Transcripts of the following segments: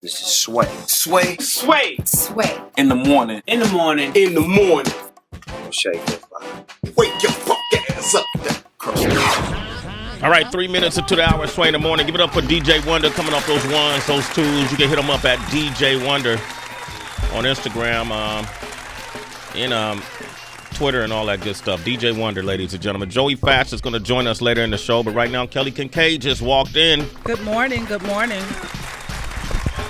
This is Sway. Sway. Sway. Sway. In the morning. In the morning. In the morning. Shake that fire. Wake your fuck ass up. All right, 3 minutes into the hour, Sway in the morning. Give it up for DJ Wonder coming off those ones, those twos. You can hit him up at DJ Wonder on Instagram, Twitter, and all that good stuff. DJ Wonder, ladies and gentlemen. Joey Fast is going to join us later in the show, but right now, Kelly Kinkaid just walked in. Good morning. Good morning.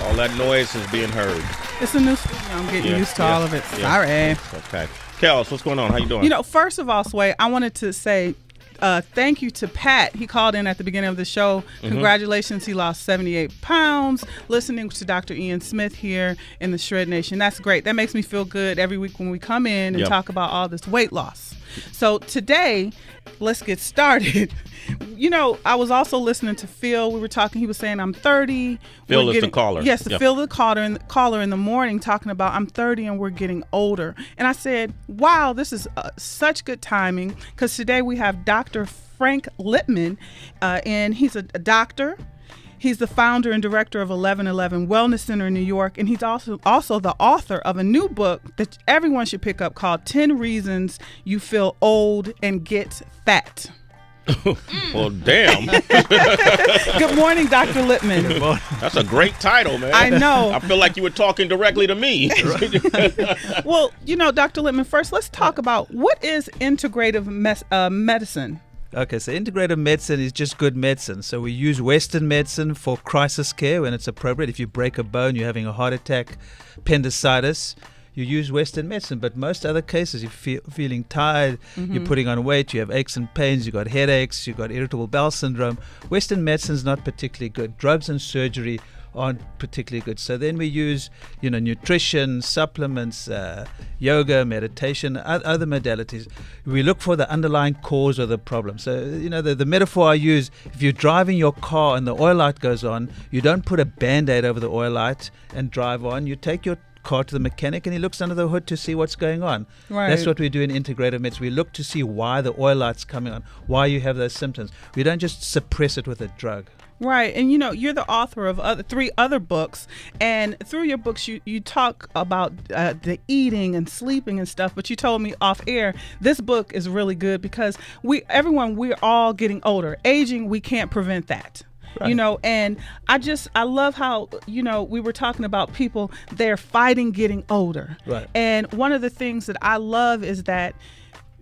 All that noise is being heard. It's a new studio. I'm getting used to all of it. Sorry. Okay. Kels, what's going on? How you doing? You know, first of all, Sway, I wanted to say thank you to Pat. He called in at the beginning of the show. Congratulations. He lost 78 pounds. Listening to Dr. Ian Smith here in the Shred Nation. That's great. That makes me feel good every week when we come in and talk about all this weight loss. So today, let's get started. You know, I was also listening to Phil. We were talking. He was saying, I'm 30. Phil is the caller. Yes, Phil the caller in the morning talking about I'm 30 and we're getting older. And I said, wow, this is such good timing because today we have Dr. Frank Lipman, and he's a doctor. He's the founder and director of 1111 Wellness Center in New York, and he's also the author of a new book that everyone should pick up called 10 Reasons You Feel Old and Get Fat. Well, damn. Good morning, Dr. Lipman. Good morning. That's a great title, man. I know. I feel like you were talking directly to me. Well, you know, Dr. Lipman, first let's talk about what is integrative medicine? Okay, so integrative medicine is just good medicine. So we use Western medicine for crisis care when it's appropriate. If you break a bone, you're having a heart attack, appendicitis, you use Western medicine. But most other cases, you're feeling tired, you're putting on weight, you have aches and pains, you've got headaches, you've got irritable bowel syndrome. Western medicine is not particularly good. Drugs and surgery aren't particularly good. So then we use, nutrition, supplements, yoga, meditation, other modalities. We look for the underlying cause of the problem. So, the metaphor I use, if you're driving your car and the oil light goes on, you don't put a Band-Aid over the oil light and drive on. You take your car to the mechanic and he looks under the hood to see what's going on. Right. That's what we do in integrative medicine. We look to see why the oil light's coming on, why you have those symptoms. We don't just suppress it with a drug. Right. And, you're the author of 3 other books. And through your books, you talk about the eating and sleeping and stuff. But you told me off air, this book is really good because we're all getting older. Aging, we can't prevent that. Right. And I love how, we were talking about people, they're fighting getting older. Right. And one of the things that I love is that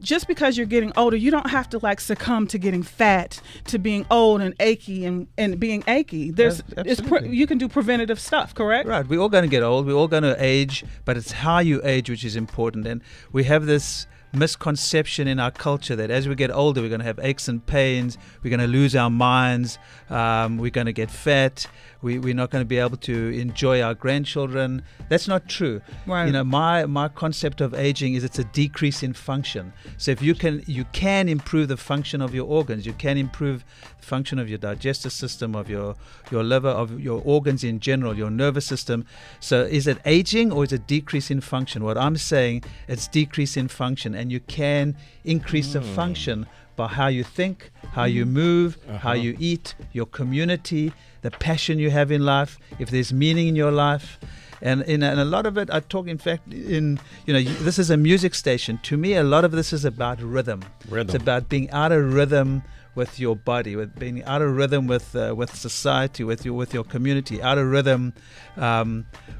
just because you're getting older, you don't have to succumb to getting fat, to being old and achy and being achy. You can do preventative stuff, correct? Right. We're all going to get old. We're all going to age, but it's how you age which is important. And we have this misconception in our culture that as we get older, we're going to have aches and pains, we're going to lose our minds, we're going to get fat, we're not going to be able to enjoy our grandchildren. That's not true. Right. My concept of aging is it's a decrease in function. So if you can improve the function of your organs, you can improve the function of your digestive system, of your liver, of your organs in general, your nervous system. So is it aging or is it decrease in function? What I'm saying, it's decrease in function. And you can increase the function by how you think, how you move, how you eat, your community, the passion you have in life, if there's meaning in your life. And a lot of it, I talk, in fact, this is a music station. To me, a lot of this is about rhythm. It's about being out of rhythm with your body, with being out of rhythm with society, with your community, out of rhythm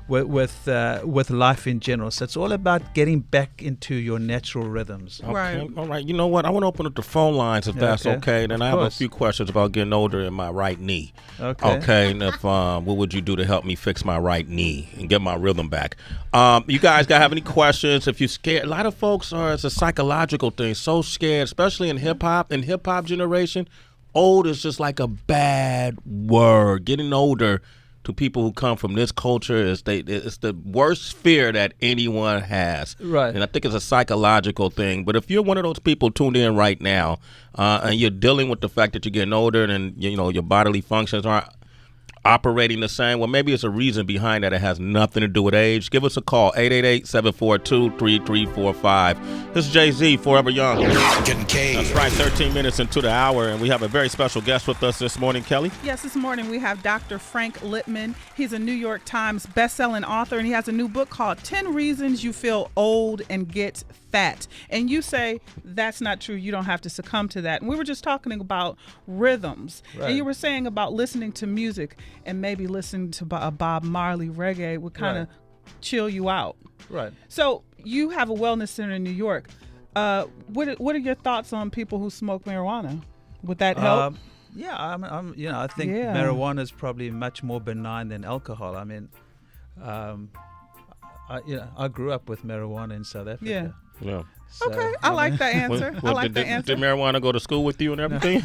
with life in general. So it's all about getting back into your natural rhythms. Okay. Right. All right. You know what? I want to open up the phone lines if that's okay. Then I have a few questions about getting older in my right knee. Okay. And if what would you do to help me fix my right knee and get my rhythm back? You guys have any questions? If you're scared, a lot of folks it's a psychological thing. So scared, especially in hip hop generation. Old is just like a bad word. Getting older to people who come from this culture it's the worst fear that anyone has. Right. And I think it's a psychological thing. But if you're one of those people tuned in right now and you're dealing with the fact that you're getting older and your bodily functions aren't operating the same. Well, maybe it's a reason behind that. It has nothing to do with age. Give us a call, 888-742-3345. This is Jay-Z, Forever Young. Kinkaid. That's right, 13 minutes into the hour, and we have a very special guest with us this morning, Kelly. Yes, this morning we have Dr. Frank Lipman. He's a New York Times best-selling author, and he has a new book called 10 Reasons You Feel Old and Get Fat. And you say that's not true. You don't have to succumb to that. And we were just talking about rhythms. Right. And you were saying about listening to music and maybe listening to a Bob Marley reggae would kind of chill you out. Right. So you have a wellness center in New York. What are your thoughts on people who smoke marijuana? Would that help? Yeah, I think marijuana is probably much more benign than alcohol. I mean, I grew up with marijuana in South Africa. Yeah. So, okay, I like that answer. Did marijuana go to school with you and everything?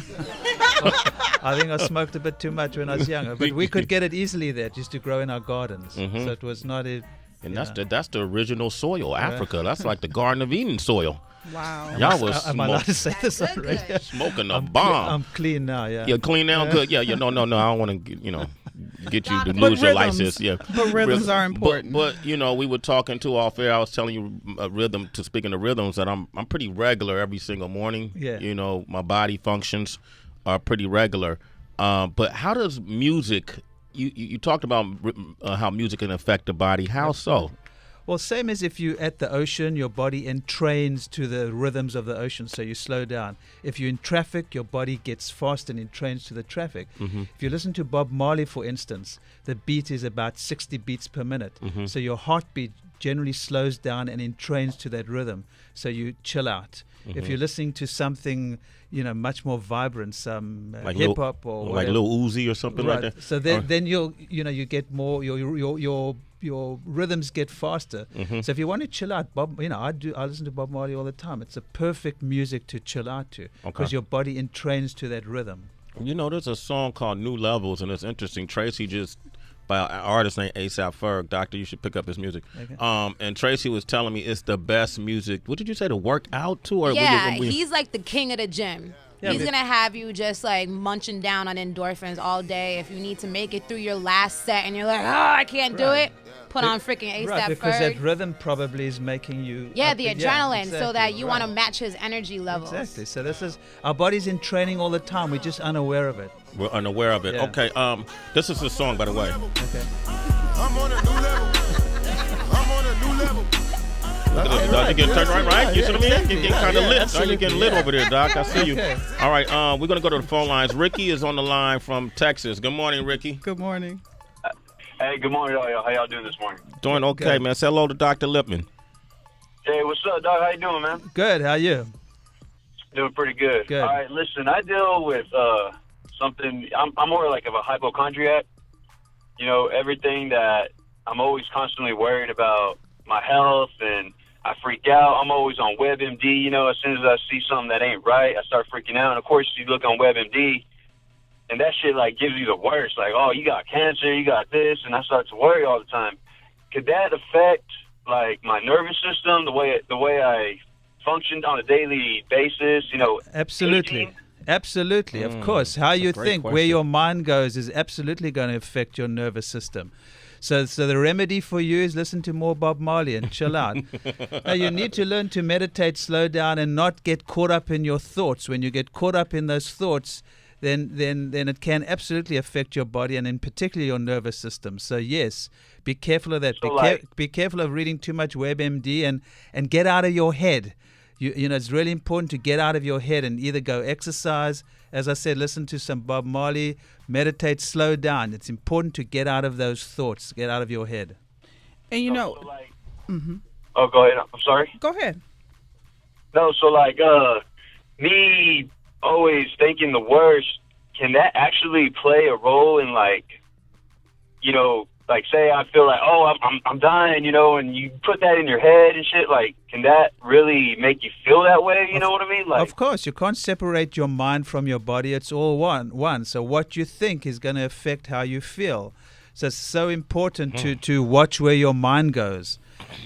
I think I smoked a bit too much when I was younger, but we could get it easily there. It used to grow in our gardens, so it was not a. And that's the original soil, Africa. That's like the Garden of Eden soil. Wow. Y'all was am I allowed to say this on radio? smoking a bomb. I'm clean now. Yeah. You're clean now, good. Yeah. No. I don't want to get you to lose your license. Yeah. But rhythms are important. But we were talking too off air. I was telling you speaking of rhythms, that I'm pretty regular every single morning. Yeah. My body functions are pretty regular. But how does music? You talked about how music can affect the body. How so? Well, same as if you're at the ocean, your body entrains to the rhythms of the ocean, so you slow down. If you're in traffic, your body gets fast and entrains to the traffic. Mm-hmm. If you listen to Bob Marley, for instance, the beat is about 60 beats per minute. Mm-hmm. So your heartbeat generally slows down and entrains to that rhythm, so you chill out. Mm-hmm. If you're listening to something, much more vibrant, some like hip hop or like whatever. Lil Uzi or something like that. So then you get more your rhythms get faster. Mm-hmm. So if you want to chill out, I listen to Bob Marley all the time. It's a perfect music to chill out to because your body entrains to that rhythm. There's a song called New Levels, and it's interesting. Tracy by an artist named A$AP Ferg. Doctor, you should pick up his music. Okay. And Tracy was telling me it's the best music. What did you say, to work out to? Or he's like the king of the gym. Yeah, he's going to have you just like munching down on endorphins all day. If you need to make it through your last set and you're like, I can't do it, put on freaking A$AP Ferg. Because that rhythm probably is making you... the adrenaline, exactly, so that you want to match his energy levels. Exactly. So this is... Our body's in training all the time. We're just unaware of it. We're unaware of it. Yeah. Okay. This is the song, by the way. Okay. I'm on a new level. I'm on a new level. Look at this, Doc. You getting turned right? You see what I mean? Exactly. You're getting kind of lit. Absolutely. You're getting lit over there, Doc. I see you. Okay. All right. We're going to go to the phone lines. Ricky is on the line from Texas. Good morning, Ricky. Good morning. Hey, good morning, y'all. How y'all doing this morning? Doing okay, Good. man. Say hello to Dr. Lipman. Hey, what's up, dog? How you doing, man? Good. How are you? Doing pretty good. Good. All right, listen, I deal with something. I'm more like of a hypochondriac. Everything that I'm always constantly worried about my health, and I freak out. I'm always on WebMD. As soon as I see something that ain't right, I start freaking out. And of course, you look on WebMD, and that shit like gives you the worst. Like, oh, you got cancer, you got this, and I start to worry all the time. Could that affect like my nervous system, the way I functioned on a daily basis? Absolutely. aging? Absolutely, of course. How you great think, where question. your mind goes is absolutely going to affect your nervous system. So the remedy for you is listen to more Bob Marley and chill out. Now, you need to learn to meditate, slow down, and not get caught up in your thoughts. When you get caught up in those thoughts, then it can absolutely affect your body and in particular your nervous system. So yes, be careful of that. So Be careful of reading too much WebMD and get out of your head. It's really important to get out of your head and either go exercise, as I said, listen to some Bob Marley, meditate, slow down. It's important to get out of those thoughts, get out of your head. And So, like, Oh, go ahead. I'm sorry. go ahead. No, so like me always thinking the worst, can that actually play a role in like say I feel like, oh, I'm dying, and you put that in your head and shit, like, can that really make you feel that way? You know what I mean? Like, Of course, you can't separate your mind from your body. It's all one. So what you think is going to affect how you feel. So it's so important to watch where your mind goes.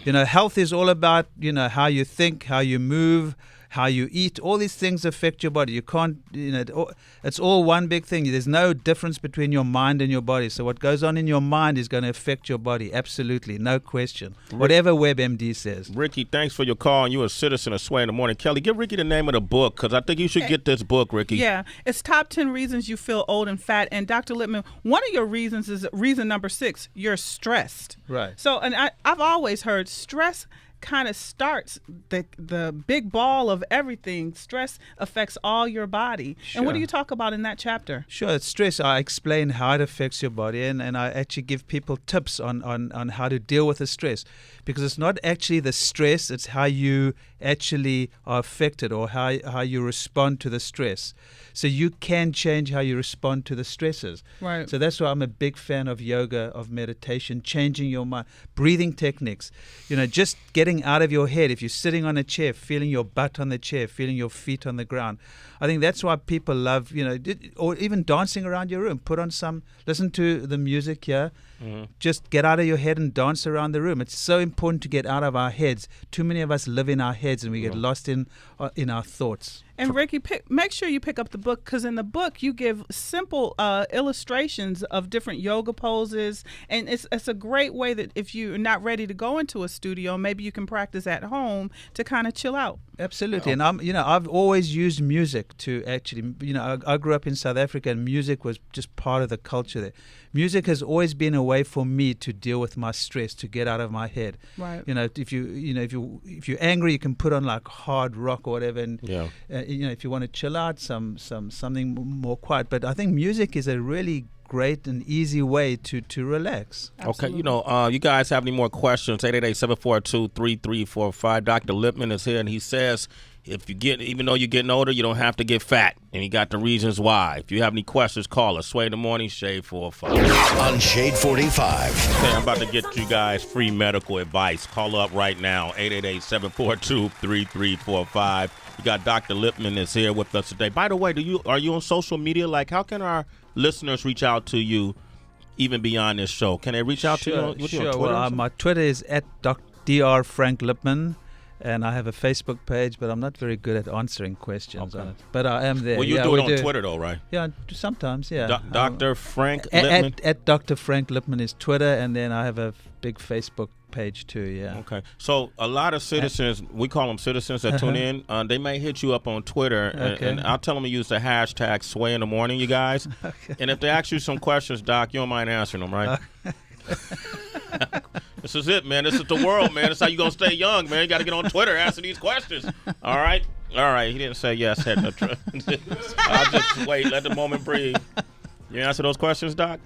Health is all about, how you think, how you move, how you eat. All these things affect your body. You can't, it's all one big thing. There's no difference between your mind and your body. So what goes on in your mind is going to affect your body. Absolutely, no question. Whatever WebMD says. Ricky, thanks for your call. And you're a citizen of Sway in the Morning. Kelly, give Ricky the name of the book, because I think you should get this book, Ricky. Yeah, it's Top 10 Reasons You Feel Old and Fat. And Dr. Lipman, one of your reasons is reason number 6, you're stressed. Right. So, and I've always heard stress kind of starts the big ball of everything. Stress affects all your body. Sure. And what do you talk about in that chapter? Sure, stress. I explain how it affects your body, and I actually give people tips on how to deal with the stress, because it's not actually the stress, it's how you actually are affected or how you respond to the stress. So you can change how you respond to the stresses. Right. So that's why I'm a big fan of yoga, of meditation, changing your mind, breathing techniques. Just getting out of your head. If you're sitting on a chair, feeling your butt on the chair, feeling your feet on the ground. I think that's why people love, or even dancing around your room. Listen to the music here. Mm-hmm. Just get out of your head and dance around the room. It's so important to get out of our heads. Too many of us live in our heads and we get lost in our thoughts. And Ricky, make sure you pick up the book, because in the book you give simple illustrations of different yoga poses, and it's a great way that if you're not ready to go into a studio, maybe you can practice at home to kind of chill out. Absolutely, and I've always used music to actually, I grew up in South Africa, and music was just part of the culture there. Music has always been a way for me to deal with my stress, to get out of my head. Right. If you're angry, you can put on like hard rock or whatever, and if you want to chill out, something more quiet. But I think music is a really great and easy way to relax. Absolutely. Okay, you guys have any more questions? 888-742-3345. Dr. Lipman is here, and he says, even though you're getting older, you don't have to get fat. And he got the reasons why. If you have any questions, call us. Sway in the Morning, Shade 45. On Shade 45. Okay, I'm about to get you guys free medical advice. Call up right now, 888-742-3345. You got Dr. Lipman is here with us today. By the way, are you on social media? Like, how can our listeners reach out to you even beyond this show? Can they reach out to you on Twitter? Well, my Twitter is at Dr. Frank Lipman. And I have a Facebook page, but I'm not very good at answering questions on it. But I am there. Well, you do it on Twitter, though, right? Yeah, sometimes, yeah. Dr. Frank Lipman? At Dr. Frank Lipman is Twitter, and then I have a big Facebook page, too, yeah. Okay. So a lot of citizens, we call them citizens that tune in, they may hit you up on Twitter, and I'll tell them to use the hashtag Sway in the Morning, you guys. Okay. And if they ask you some questions, Doc, you don't mind answering them, right? This is it, man. This is the world, man. This is how you gonna stay young, man. You got to get on Twitter, answer these questions. All right. He didn't say yes. I'll just wait. Let the moment breathe. You answer those questions, Doc?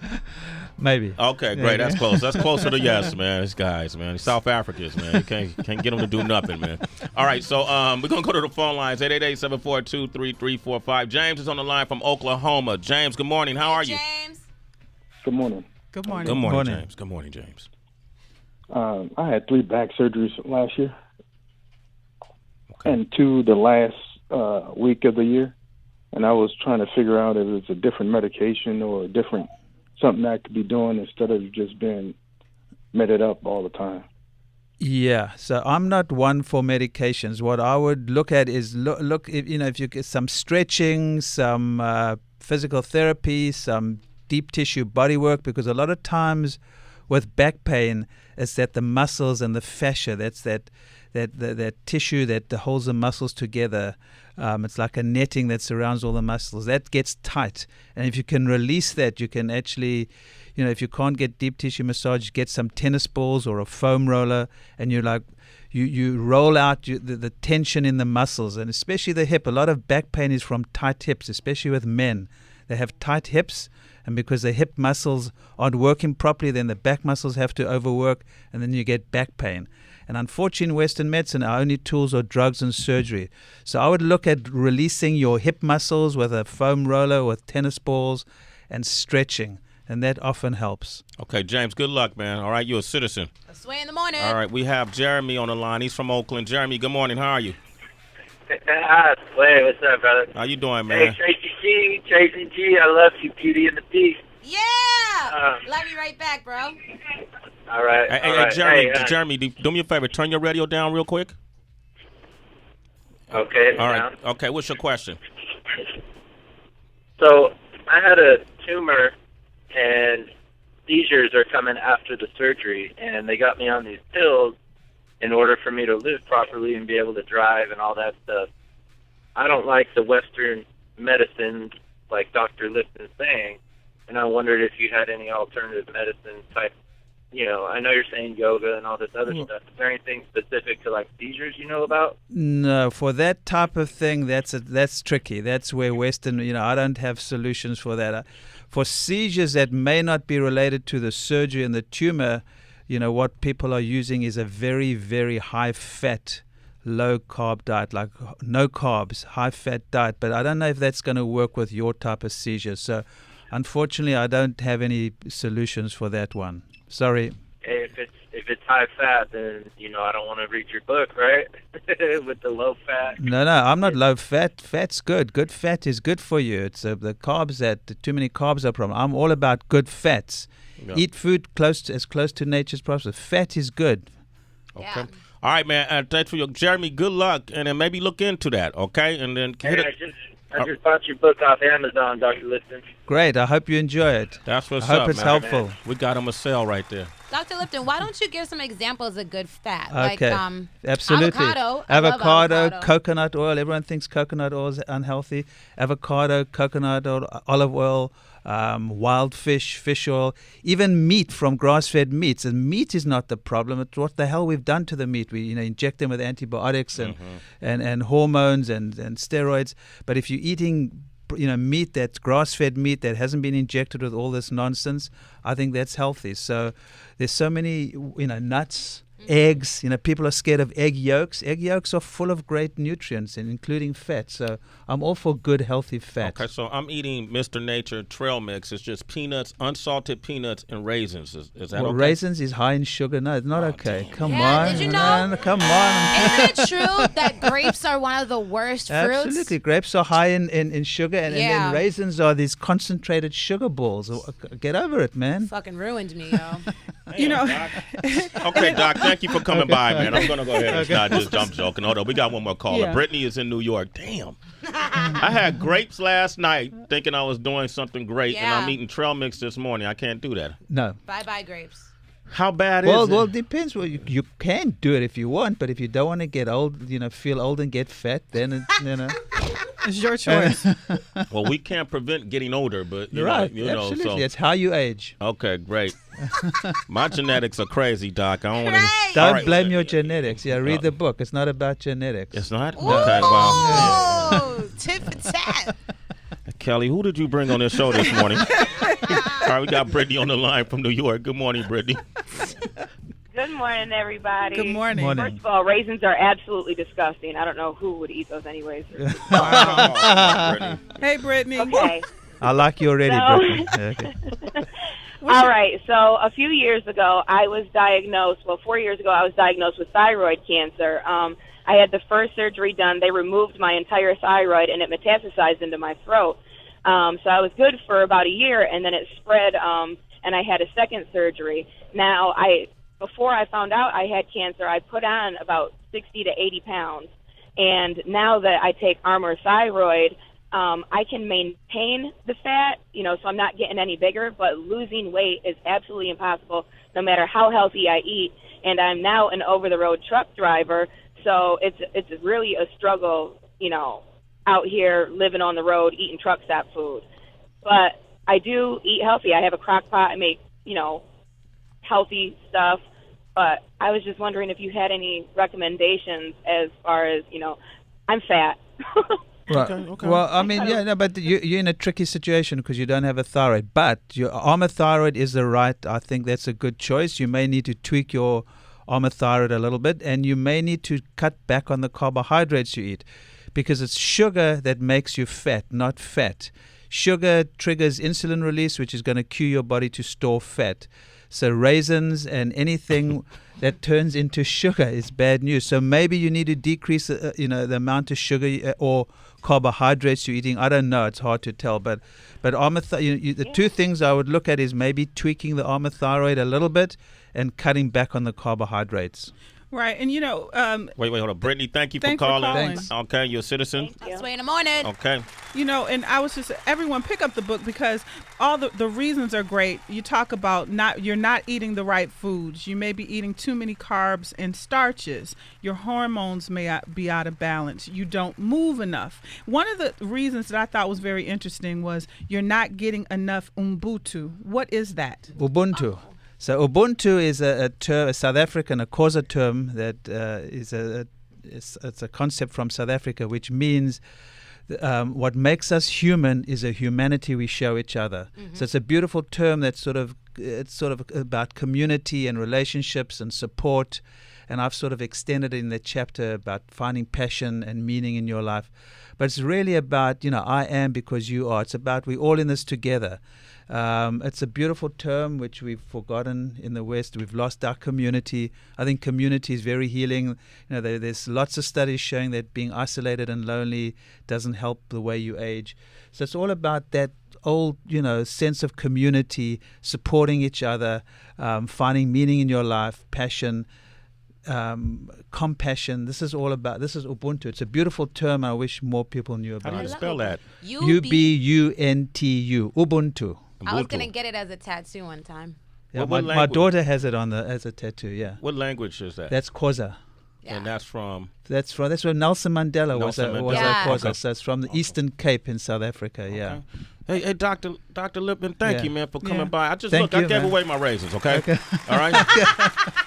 Maybe. Okay, great. That's close. That's closer to yes, man. These guys, man. These South Africans, man. You can't get them to do nothing, man. All right, so we're gonna go to the phone lines. 888-742-3345. James is on the line from Oklahoma. James, good morning. How are you? James. Good morning. Good morning. Good morning, James. Good morning, James. I had 3 back surgeries last year, and 2 the last week of the year, and I was trying to figure out if it's a different medication or a different something I could be doing instead of just being meted up all the time. Yeah, so I'm not one for medications. What I would look at is look if you get some stretching, some physical therapy, some deep tissue body work, because a lot of times with back pain, it's that the muscles and the fascia, that's that tissue that holds the muscles together. It's like a netting that surrounds all the muscles. That gets tight. And if you can release that, you can actually, if you can't get deep tissue massage, get some tennis balls or a foam roller, and you roll out the tension in the muscles, and especially the hip. A lot of back pain is from tight hips, especially with men. They have tight hips, and because the hip muscles aren't working properly, then the back muscles have to overwork, and then you get back pain. And unfortunately, in Western medicine, our only tools are drugs and surgery. So I would look at releasing your hip muscles with a foam roller, with tennis balls, and stretching, and that often helps. Okay, James, good luck, man. All right, you're a citizen. Sway in the Morning. All right, we have Jeremy on the line. He's from Oakland. Jeremy, good morning. How are you? Sway, what's up, brother? How you doing, man? Hey, Tracy G, I love you, Beauty and the Beast. Yeah! Love you right back, bro. All right. Hey, Jeremy, do me a favor. Turn your radio down real quick. Okay. All right. Okay, what's your question? So I had a tumor, and seizures are coming after the surgery, and they got me on these pills in order for me to live properly and be able to drive and all that stuff. I don't like the Western medicine like Dr. Lipman is saying, and I wondered if you had any alternative medicine type. I know you're saying yoga and all this other stuff. Is there anything specific to like seizures you know about? No, for that type of thing, that's tricky. That's where Western, I don't have solutions for that. For seizures that may not be related to the surgery and the tumor, what people are using is a very, very high-fat, low-carb diet, like no carbs, high-fat diet. But I don't know if that's going to work with your type of seizure. So, unfortunately, I don't have any solutions for that one. Sorry. Hey, if it's high fat, then I don't want to read your book, right? With the low fat. No, I'm not low fat. Fat's good. Good fat is good for you. It's the carbs too many carbs are a problem. I'm all about good fats. Yeah. Eat food as close to nature's process. Fat is good. Okay. Yeah. All right, man. Thanks for Jeremy. Good luck, and then maybe look into that. Okay, and then I just bought your book off Amazon, Dr. Lipton. Great. I hope you enjoy it. That's what's up, I hope up, it's man. helpful. We got him a sale right there. Dr. Lipton, why don't you give some examples of good fat? Okay. Like absolutely. Avocado. Avocado, coconut oil. Everyone thinks coconut oil is unhealthy. Avocado, coconut oil, olive oil, wild fish oil, even meat from grass-fed meats. And meat is not the problem. It's what the hell we've done to the meat. We inject them with antibiotics and hormones and steroids. But if you're eating meat that's grass-fed meat that hasn't been injected with all this nonsense, I think that's healthy. So there's so many, nuts, eggs. People are scared of egg yolks. Egg yolks are full of great nutrients, and including fat. So I'm all for good, healthy fat. Okay, so I'm eating Mr. Nature Trail Mix. It's just peanuts, unsalted peanuts, and raisins. Is that okay? Raisins is high in sugar. No, it's not okay. Damn. Come on. Did you know? Man, come on. Isn't it true that grapes are one of the worst fruits? Absolutely. Grapes are high in sugar, and then raisins are these concentrated sugar balls. Get over it, man. Fucking ruined me, yo. Doc. Okay, Doc, thank you for coming by, man. I'm going to go ahead and start this dumb joking. Hold on, we got one more caller. Yeah. Brittany is in New York. Damn. I had grapes last night thinking I was doing something great, and I'm eating trail mix this morning. I can't do that. No. Bye-bye grapes. How bad is it? Well, it depends. Well, you can do it if you want, but if you don't want to get old, feel old and get fat, then it's your choice. Well, we can't prevent getting older, but you know, absolutely. so It's how you age. Okay, great. My genetics are crazy, Doc. I don't want to. Don't blame your genetics. Yeah, read the book. It's not about genetics. It's not. Ooh, okay, well. Tit for tat. Kelly, who did you bring on this show this morning? All right, we got Brittany on the line from New York. Good morning, Brittany. Good morning, everybody. Good morning. First of all, raisins are absolutely disgusting. I don't know who would eat those anyways. Hey, Brittany. Okay. I like you already, Brittany. Okay. All right. So a few years ago, I was diagnosed. Well, 4 years ago, I was diagnosed with thyroid cancer. I had the first surgery done. They removed my entire thyroid, and it metastasized into my throat. So I was good for about a year, and then it spread, and I had a second surgery. Now, before I found out I had cancer, I put on about 60 to 80 pounds. And now that I take Armour Thyroid, I can maintain the fat, so I'm not getting any bigger, but losing weight is absolutely impossible no matter how healthy I eat. And I'm now an over-the-road truck driver, so it's really a struggle, out here living on the road, eating truck stop food. But I do eat healthy. I have a crock pot. I make, healthy stuff. But I was just wondering if you had any recommendations as far as, I'm fat. Right. Okay. Well, I mean, but you're in a tricky situation because you don't have a thyroid. But your Armour Thyroid is I think that's a good choice. You may need to tweak your Armour Thyroid a little bit, and you may need to cut back on the carbohydrates you eat because it's sugar that makes you fat, not fat. Sugar triggers insulin release, which is going to cue your body to store fat. So raisins and anything that turns into sugar is bad news. So maybe you need to decrease, the amount of sugar or carbohydrates you're eating. I don't know. It's hard to tell. But Armour, the two things I would look at is maybe tweaking the Armour Thyroid a little bit and cutting back on the carbohydrates. Right, and wait, hold on, Brittany. Thank you for thanks calling. Thanks. Okay, you're a citizen. That's way in the morning. Okay. And I was just everyone pick up the book because all the reasons are great. You talk about you're not eating the right foods. You may be eating too many carbs and starches. Your hormones may be out of balance. You don't move enough. One of the reasons that I thought was very interesting was you're not getting enough Ubuntu. What is that? Ubuntu. So Ubuntu is a term, a South African, a Xhosa term that it's a concept from South Africa, which means what makes us human is a humanity we show each other. Mm-hmm. So it's a beautiful term that's sort of about community and relationships and support. And I've sort of extended it in the chapter about finding passion and meaning in your life. But it's really about, I am because you are. It's about we're all in this together. It's a beautiful term which we've forgotten in the West. We've lost our community. I think community is very healing. There's lots of studies showing that being isolated and lonely doesn't help the way you age. So it's all about that old, sense of community, supporting each other, finding meaning in your life, passion, compassion. This is Ubuntu. It's a beautiful term. I wish more people knew about it. How do you spell that? Ubuntu. Ubuntu. I was gonna get it as a tattoo one time. Yeah, my daughter has it as a tattoo. Yeah. What language is that? That's Xhosa. Yeah. And that's where Nelson Mandela was a Xhosa. Okay. So it's from the Eastern Cape in South Africa. Okay. Yeah. Hey, Dr. Lipman, thank you, man, for coming by. I gave away my raisins, okay? All right?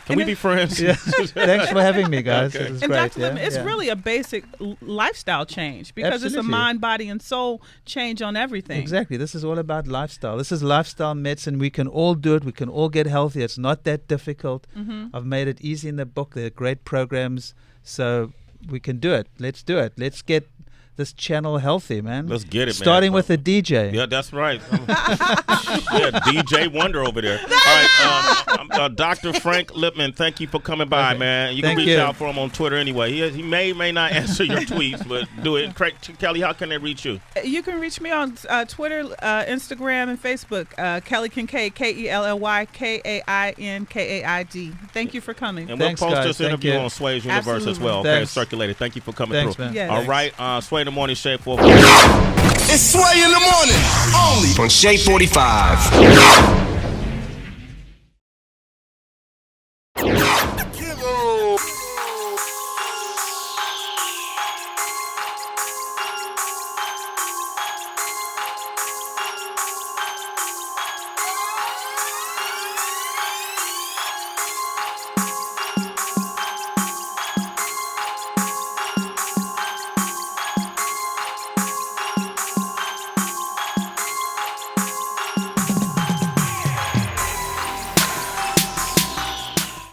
Can we be friends? Yeah. Thanks for having me, guys. Okay. And great, Dr. Lipman, it's really a basic lifestyle change because it's a mind, body, and soul change on everything. Exactly. This is all about lifestyle. This is lifestyle medicine. We can all do it. We can all get healthy. It's not that difficult. Mm-hmm. I've made it easy in the book. There are great programs. So we can do it. Let's do it. Let's get this channel healthy, man. Let's get it, Starting with the DJ. Yeah, that's right. DJ Wonder over there. All right, Dr. Frank Lipman, thank you for coming by, man. You can reach out for him on Twitter anyway. He may not answer your tweets, but do it. Kelly, how can they reach you? You can reach me on Twitter, Instagram, and Facebook. Kelly Kinkaid, KELLY, Thank you for coming. And we'll post this interview on Sway's Universe as well. Okay, circulated. Thank you for coming through. Yes. All right, Sway in the Morning, Shade 4. It's Sway in the Morning, only on Shade 45.